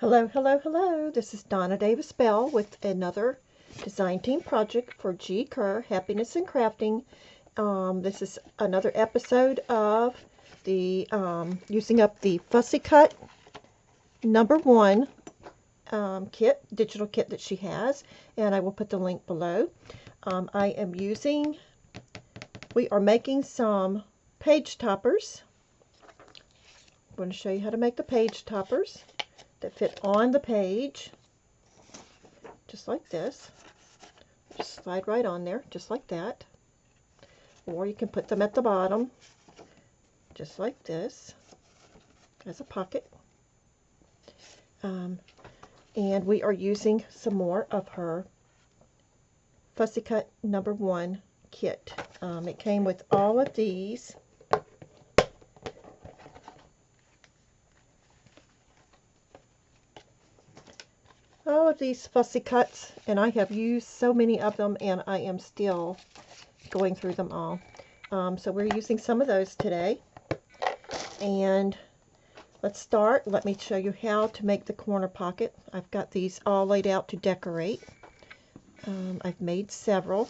Hello, hello, hello. This is Donna Davis Bell with another design team project for G. Kerr, Happiness in Crafting. This is another episode of the using up the Fussy Cut #1 digital kit that she has, and I will put the link below. We are making some page toppers. I'm going to show you how to make the page toppers that fit on the page, just like this. Just slide right on there, just like that. Or you can put them at the bottom, just like this, as a pocket. And we are using some more of her Fussy Cut #1 kit. It came with all of these. All of these Fussy Cuts, and I have used so many of them, and I am still going through them all. So we're using some of those today. And let's start. Let me show you how to make the corner pocket. I've got these all laid out to decorate. I've made several.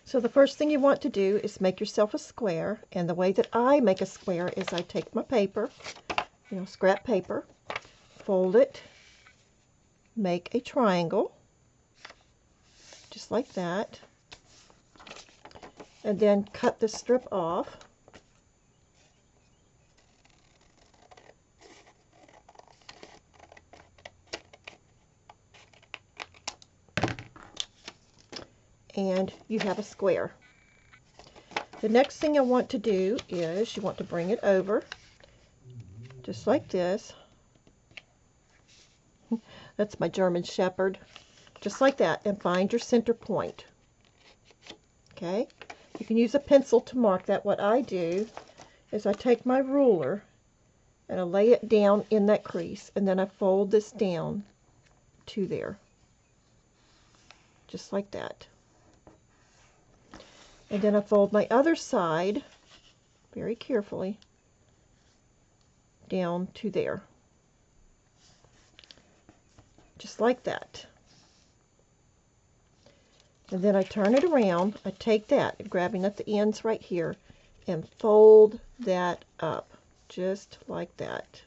So the first thing you want to do is make yourself a square, and the way that I make a square is I take my paper, scrap paper, fold it, make a triangle, just like that, and then cut the strip off. And you have a square. The next thing I want to do is you want to bring it over, just like this. That's my German Shepherd. Just like that, and find your center point. Okay? You can use a pencil to mark that. What I do is I take my ruler and I lay it down in that crease, and then I fold this down to there. Just like that. And then I fold my other side very carefully down to there. Just like that. And then I turn it around. I take that, grabbing at the ends right here, and fold that up just like that.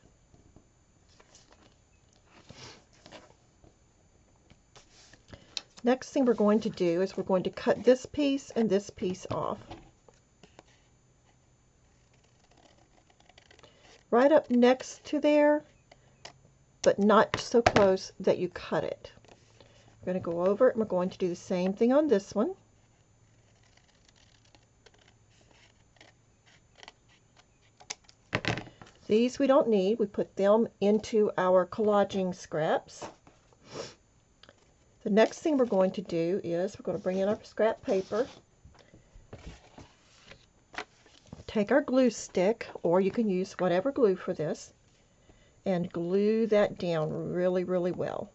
Next thing we're going to do is we're going to cut this piece and this piece off. Right up next to there, but not so close that you cut it. We're going to go over it, and we're going to do the same thing on this one. These we don't need. We put them into our collaging scraps. The next thing we're going to do is we're going to bring in our scrap paper, take our glue stick, or you can use whatever glue for this, and glue that down really, really well.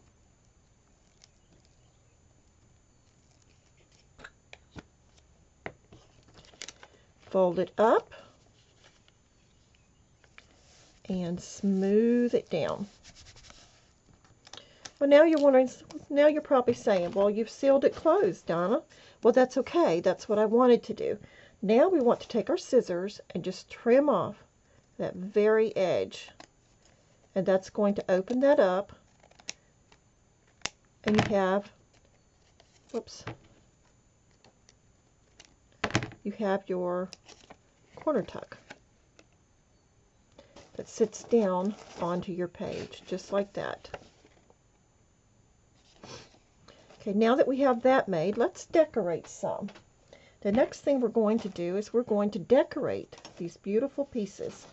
Fold it up and smooth it down. Well, now you're wondering, now you're probably saying, well, you've sealed it closed, Donna. Well, that's okay. That's what I wanted to do. Now we want to take our scissors and just trim off that very edge. And that's going to open that up. And you have, whoops, you have your corner tuck that sits down onto your page, just like that. Okay, now that we have that made, let's decorate some. The next thing we're going to do is we're going to decorate these beautiful pieces.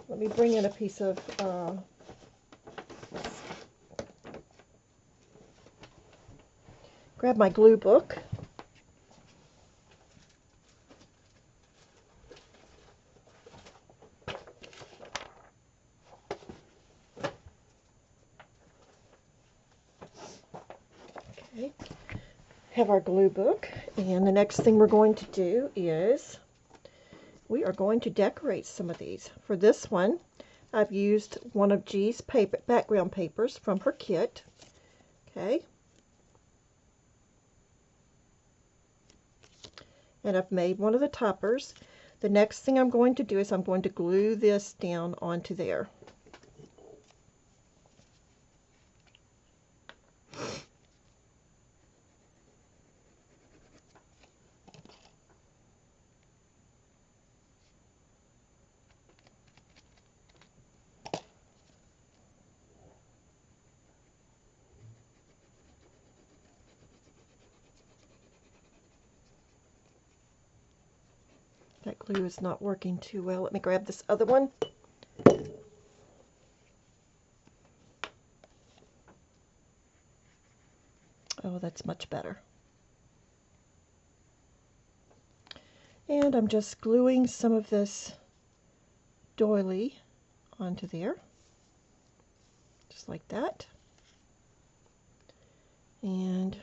Let me bring in a piece of grab my glue book. Okay, have our glue book, and the next thing we're going to do is we are going to decorate some of these. For this one, I've used one of G's background papers from her kit. Okay. And I've made one of the toppers. The next thing I'm going to do is I'm going to glue this down onto there. That glue is not working too well. Let me grab this other one. Oh, that's much better. And I'm just gluing some of this doily onto there, just like that. And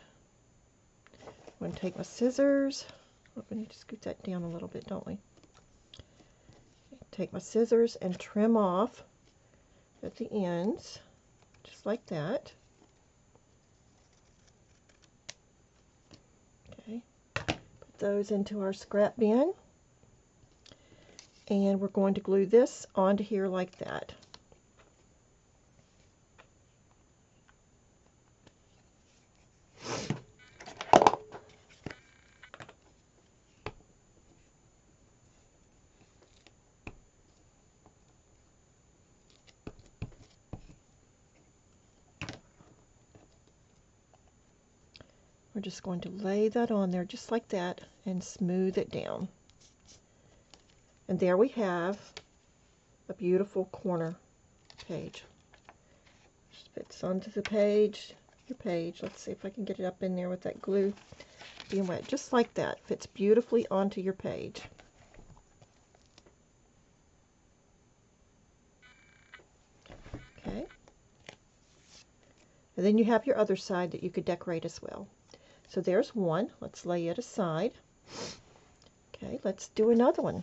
I'm going to take my scissors. Oh, we need to scoot that down a little bit, don't we? Take my scissors and trim off at the ends, just like that. Okay, put those into our scrap bin. And we're going to glue this onto here like that. We're just going to lay that on there just like that and smooth it down. And there we have a beautiful corner page. Just fits onto the page, your page. Let's see if I can get it up in there with that glue being wet. Just like that. Fits beautifully onto your page. Okay. And then you have your other side that you could decorate as well. So there's one. Let's lay it aside. Okay, let's do another one.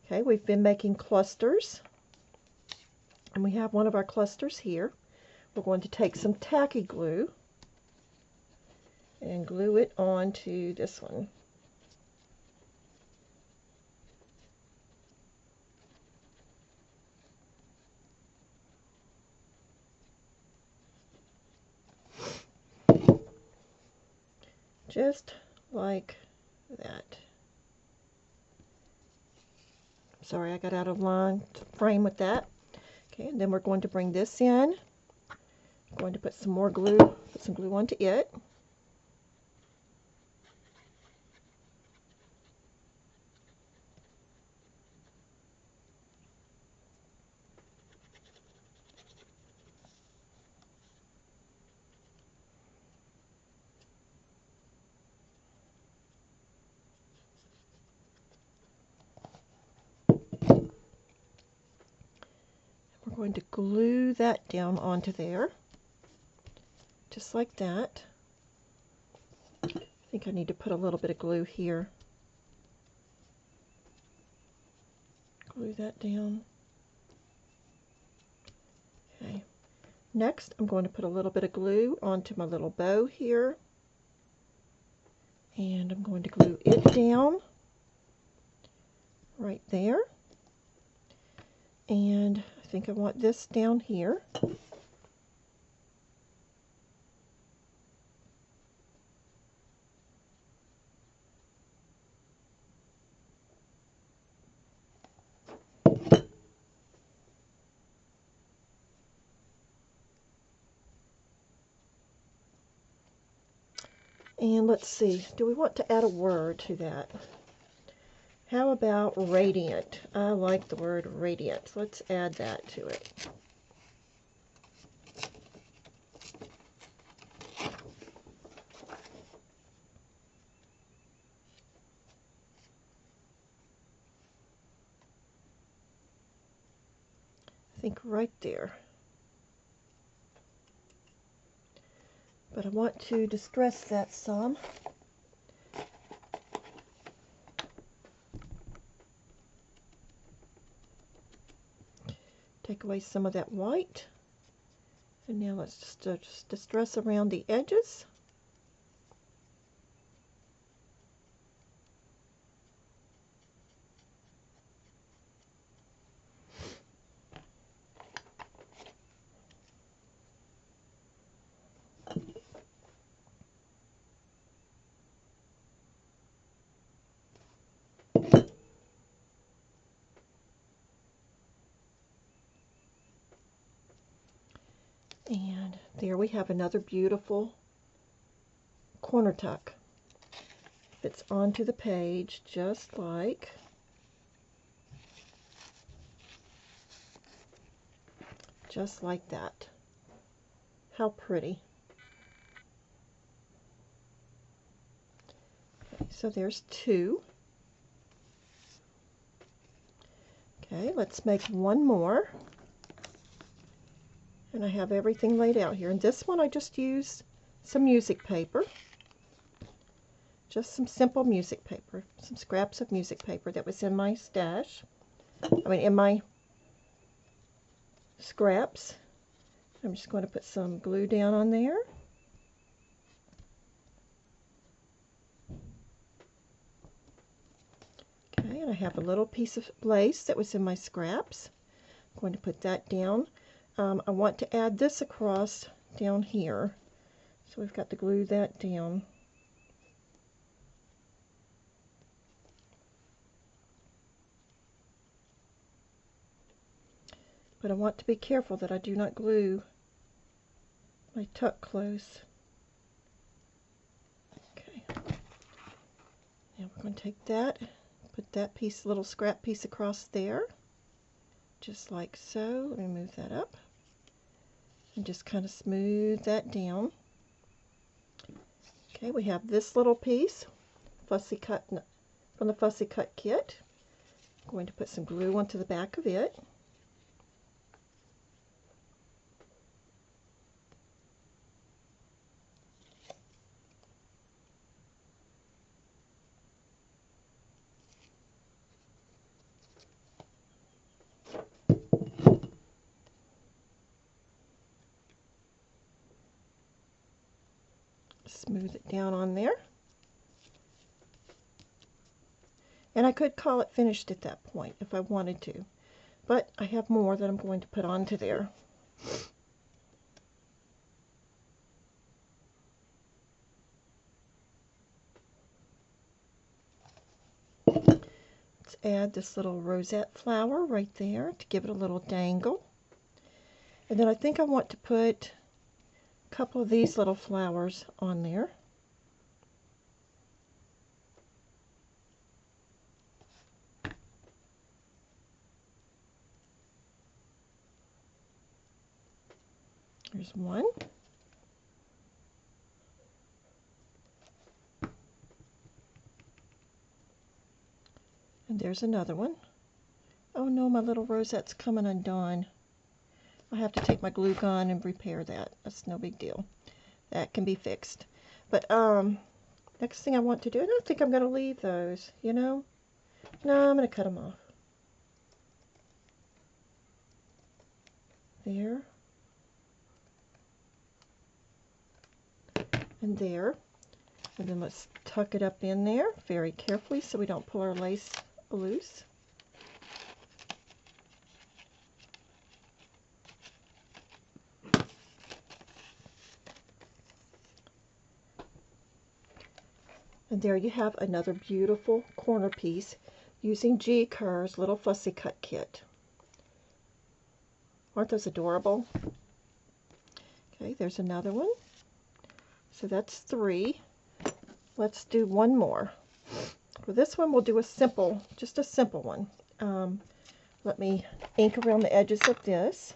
Okay, we've been making clusters. And we have one of our clusters here. We're going to take some tacky glue and glue it onto this one. Just like that. Sorry, I got out of line to frame with that. Okay, and then we're going to bring this in. I'm going to put some more glue, put some glue onto it. We're going to glue that down onto there, just like that. I think I need to put a little bit of glue here. Glue that down. Okay. Next, I'm going to put a little bit of glue onto my little bow here. And I'm going to glue it down right there. And I think I want this down here. And let's see, do we want to add a word to that? How about radiant? I like the word radiant. Let's add that to it. I think right there. But I want to distress that some. Take away some of that white. And now let's just distress around the edges. And there we have another beautiful corner tuck. Fits onto the page just like that. How pretty. Okay, so there's two. Okay, let's make one more. And I have everything laid out here. And this one I just used some music paper. Just some simple music paper. Some scraps of music paper that was in my stash. In my scraps. I'm just going to put some glue down on there. Okay, and I have a little piece of lace that was in my scraps. I'm going to put that down. I want to add this across down here. So we've got to glue that down. But I want to be careful that I do not glue my tuck close. Okay. Now we're going to take that, put that piece, little scrap piece across there. Just like so. Let me move that up. And just kind of smooth that down. Okay, we have this little piece, Fussy cut from the Fussy Cut kit. I'm going to put some glue onto the back of it. Smooth it down on there. And I could call it finished at that point if I wanted to. But I have more that I'm going to put onto there. Let's add this little rosette flower right there to give it a little dangle. And then I think I want to put a couple of these little flowers on there. There's one. And there's another one. Oh no, my little rosette's coming undone. I have to take my glue gun and repair that. That's no big deal. That can be fixed. But next thing I want to do, I don't think I'm going to leave those, you know. No, I'm going to cut them off. There. And there. And then let's tuck it up in there very carefully so we don't pull our lace loose. And there you have another beautiful corner piece using Kerr's little Fussy Cut kit. Aren't those adorable? Okay, there's another one. So that's 3. Let's do one more. For this one, we'll do a simple, just a simple one. Let me ink around the edges of this.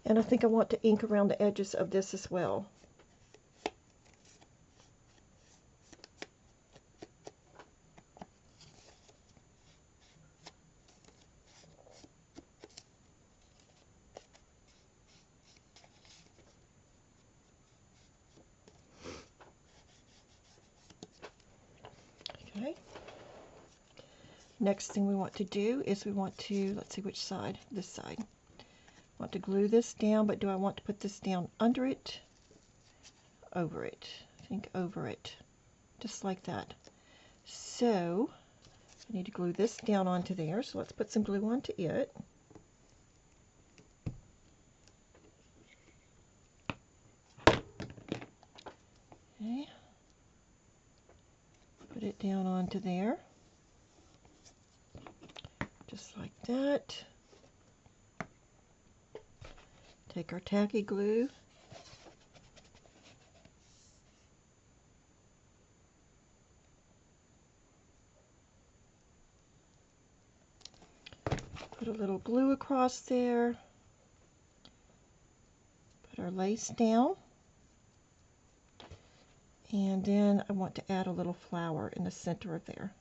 And I think I want to ink around the edges of this as well. Okay. Next thing we want to do is we want to, let's see which side, this side. I want to glue this down, but do I want to put this down under it? Over it. I think over it. Just like that. So, I need to glue this down onto there, so let's put some glue onto it. Okay. Put it down onto there. Just like that. Take our tacky glue. Put a little glue across there. Put our lace down. And then I want to add a little flower in the center of there.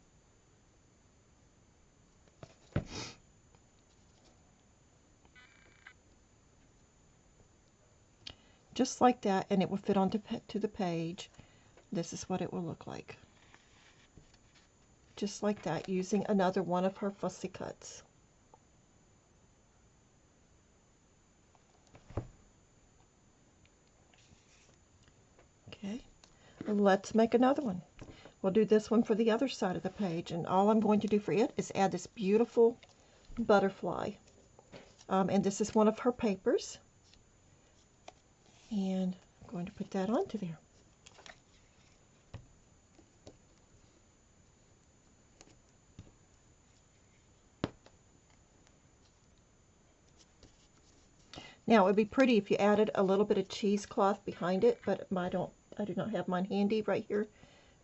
Just like that, and it will fit onto the page. This is what it will look like. Just like that, using another one of her Fussy cuts. Okay, let's make another one. We'll do this one for the other side of the page, and all I'm going to do for it is add this beautiful butterfly. And this is one of her papers. And I'm going to put that onto there. Now, it would be pretty if you added a little bit of cheesecloth behind it, but I do not have mine handy right here,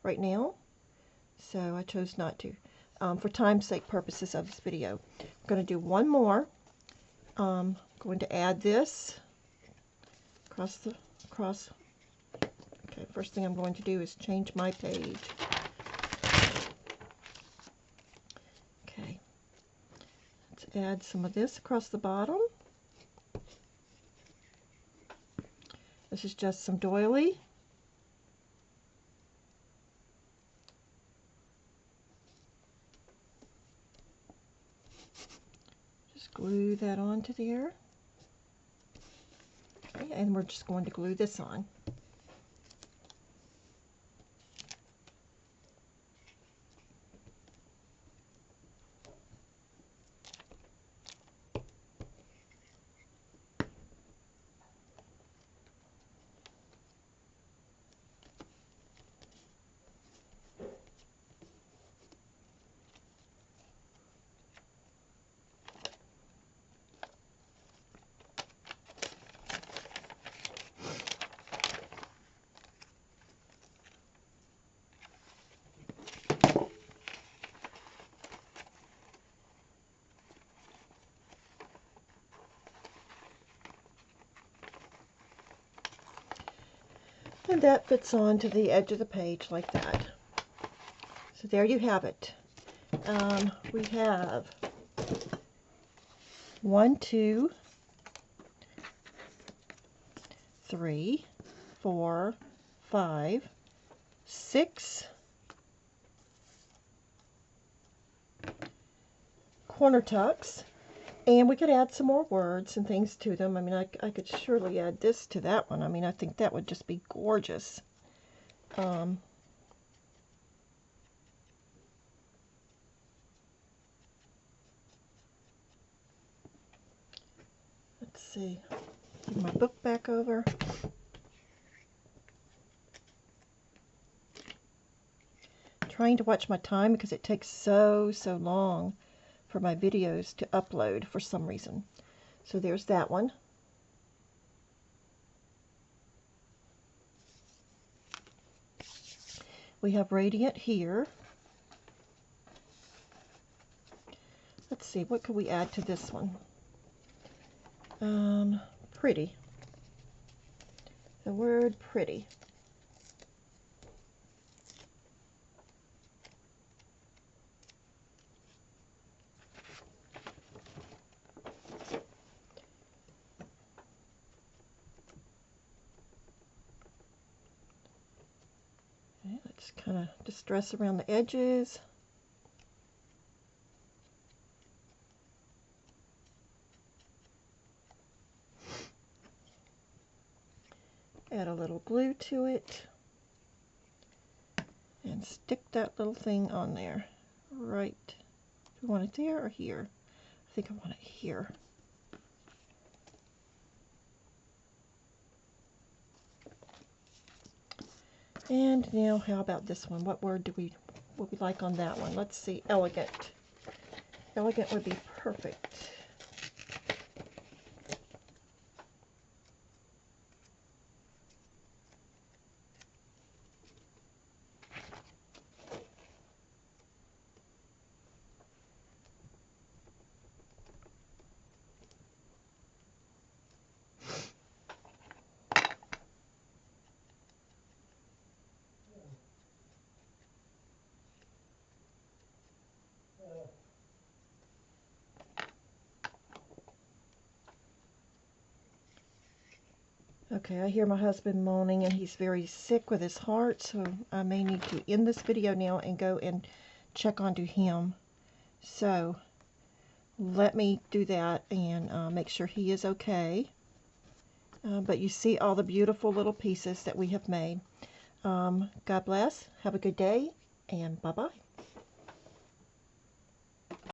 right now, so I chose not to. For time's sake purposes of this video, I'm going to do one more. I'm going to add this across. Okay, first thing I'm going to do is change my page. Okay, let's add some of this across the bottom. This is just some doily. Just glue that onto there. Okay, and we're just going to glue this on. And that fits onto the edge of the page like that. So there you have it. We have 1, 2, 3, 4, 5, 6 corner tucks, and we could add some more words and things to them. I mean, I could surely add this to that one. I mean, I think that would just be gorgeous. Let's see. Give my book back over. Trying to watch my time because it takes so long for my videos to upload for some reason. So there's that one. We have Radiant here. Let's see, what could we add to this one? Pretty. The word pretty. Okay, let's Just kind of distress around the edges. Add a little glue to it. And stick that little thing on there. Right. Do we want it there or here? I think I want it here. And now how about this one? What word would we like on that one? Let's see. Elegant. Elegant would be perfect. Okay, I hear my husband moaning and he's very sick with his heart, so I may need to end this video now and go and check onto him. So let me do that and make sure he is okay. But you see all the beautiful little pieces that we have made. God bless. Have a good day, and bye-bye.